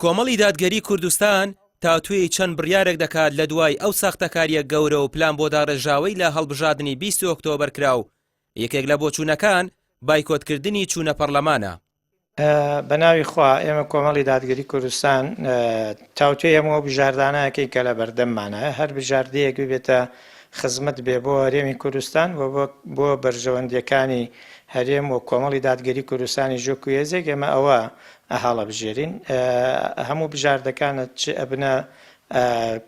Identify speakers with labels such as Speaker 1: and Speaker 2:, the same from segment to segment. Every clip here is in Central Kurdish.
Speaker 1: کۆمەڵی دادگەری کوردستان تاوتوێی چەند بڕیارێک دەکات لە دوای ئەو ساختەکاریە گەورە و پلان بۆ داڕێژاوی لە هەڵبژاردننی 20 ئۆکتۆبەر کراو. یەکێک لە بۆچوونەکان بایکۆتکردنی چوونە پەرلەمانە.
Speaker 2: بەناوی خوا ئێمە کۆمەڵی دادگەری کوردستان تاوتوێ هەموو بژاردانەکەی کە لە بەردەممانە هەر بژاردەیەک ببێتە خزمەت بێ بۆ هەرێمی کوردستان و بۆ بەرژەوەندیەکانی هەرێم و کۆمەڵی دادگەری کوردستانی ژۆکوێزێک ئێمە ئەوە ئەهاڵە بژێرین. هەموو بژاردەکانت چ ئەبنە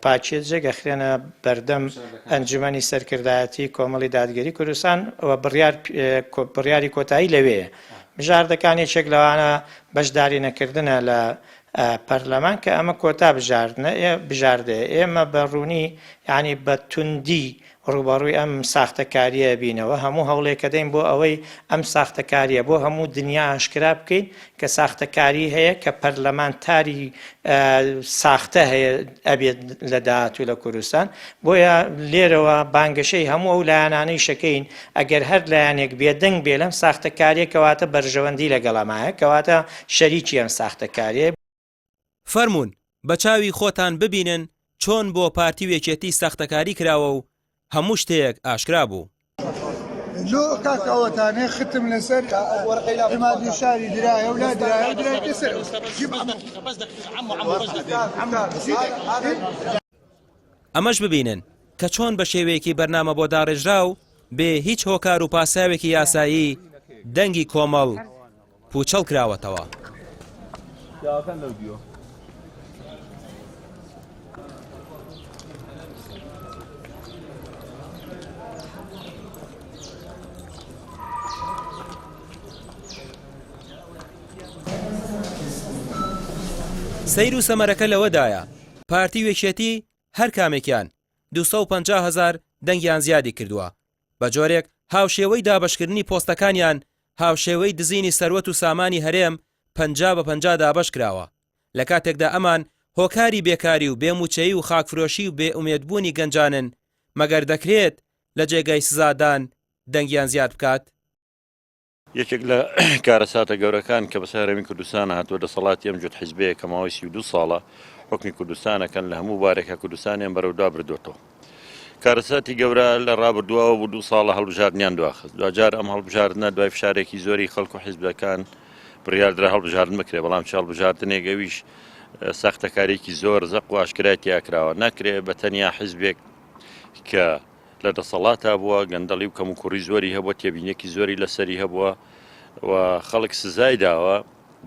Speaker 2: پاکێجێک ئەخرێنە بەردەم ئەنجومەنی سەرکردایەتی کۆمەڵی دادگەری کوردستان و بڕیاری کۆتایی لەوەیە. بژاردەکانێکێک لەوانە بەشداری نەکردنە لە پەرلەمان کە ئەمە کۆتا بژاردێ ئێمە بەڕوونی یعنی بە توندی ڕوبەڕووی ئەم ساختەکاریە بینەوە هەموو هەوڵێکە دەین بۆ ئەوەی ئەم ساختەکاریە بۆ هەموو دنیا ئاشکرا بکەین کە ساختەکاری هەیە کە پەرلەمانتاری ساختە هەیە ئەبێت لە داهاتوو لە کوردستان. بۆیە لێرەوە بانگەشەی هەموو ئەو لایەنانەی شەکەین ئەگەر هەر لایەنێک بێدەنگ بێ لەم ساختەکاریە کەواتە بەرژەوەندی لەگەڵەمایە کەواتە شەریکی ئەم ساختەکاریە.
Speaker 1: فەرموون بە چاوی خۆتان ببینن چۆن بۆ پارتی وێکێتی ساختەکاری کراوە و هەموو شتێک ئاشکرا بوو.
Speaker 3: لۆ کاکەوەتانێ ختم لەسەر ئەمادی شاری درایە و لا درایە درای سەر
Speaker 1: ئەمەش ببینن کە چۆن بە شێوەیەکی بەرنامە بۆ داڕێژراو بێ هیچ هۆکار و پاساوێکی یاسایی دەنگی کۆمەڵ پوچەڵ کراوەتەوە. سەیر و سەمەرەکە لەوەدایە پارتی وێکێتی هەر کامێکیان 250,000 دەنگیان زیادی کردووە. بە جۆرێک هاوشێوەی دابەشکردنی پۆستەکانیان هاوشێوەی دزینی سەروەت و سامانی هەرێم 50/50 دابەش کراوە. لە کاتێکدا ئەمان هۆکاری بێکاری و بێموچەیی و خاکفرۆشی و بێئومێدبوونی گەنجانن مەگەر دەکرێت لە جێگای سزادان دەنگیان زیاد بکات.
Speaker 4: یەکێک لە کارەساتە گەورەکان کە بەسەر هەرێمی کوردستان هاتووە دەسەڵاتی ئەم جوت حیزبەیە کە ماوەی 32 ساڵە حکمی کوردستانەکەن لە هەموو بارێکە کوردستانیان بەرەودا بردوێتەوە. کارەساتی گەورە لە ڕابردووەوە بۆ 2 ساڵە هەڵبژاردنیان دواخست. دوجار ئەم هەڵبژاردنە دوای فشارێکی زۆری خەڵک و حیزبەکان بڕیاردرا هەڵبژاردن بکرێ، بەڵام چ هەڵبژاردنێک ئەویش ساختەکارێکی زۆر زەق و ئاشکرایەتی کراوە. ناکرێت بە تەنیا حیزبێک کە لە دەسەڵاتە بووە گەندەڵی و کەم و کوڕی زۆری هەبووە تێبینیەکی زۆری لەسەری هەبووە و خەڵک سزای داوە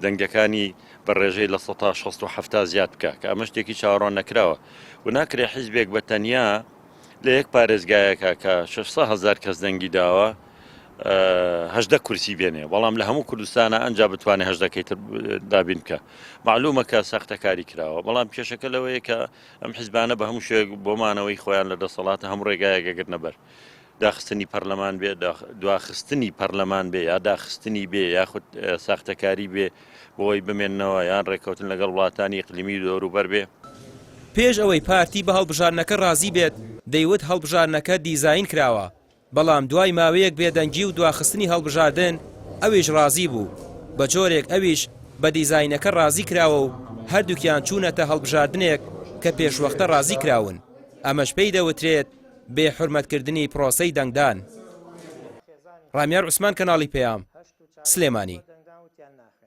Speaker 4: دەنگەکانی بەڕێژەی لە 160 زیاد بکە کە ئەمە شتێکی چاوەڕوان نەکراوە و ناکرێت حیزبێک بە تەنیا لە یەک پارێزگایەکە کە 600,000 کەس دەنگی داوە 18 کورسی بێنێ، بەڵام لە هەموو کوردستانە ئەنجا بتوانێت 18 تر دابین بکە. معلومە کە ساختەکاری کراوە، بەڵام کێشەکە لەوەیە کە ئەم حیزبانە بە هەموو شوێک بۆمانەوەی خۆیان لە دەسەڵاتە هەموو ڕێگایەکەگرنە بەر داخستنی پەرلەمان بێ، دواخستنی پەرلەمان بێ یا داخستنی بێ یاخود ساختەکاری بێ بۆی بمێننەوە یان ڕێکەوتن لەگەڵ وڵاتانی ئیقلیمی دەوروبەر بێ.
Speaker 1: پێش ئەوەی پارتی بە هەڵبژاردنەکە ڕازی بێت دەیوت هەڵبژاردنەکە دیزاین کراوە، بەڵام دوای ماوەیەک بێدەنگی و دواخستنی هەڵبژاردن ئەویش ڕازی بوو. بە جۆرێک ئەویش بە دیزاینەکە ڕازی کراوە و هەردووکیان چوونەتە هەڵبژاردنێک کە پێشوەختە ڕازی کراون. ئەمەش پێی دەوترێت بێ حورمەتکردنی پرۆسەی دەنگدان. ڕامیار عوسمان، کەناڵی پێام، سلێمانی.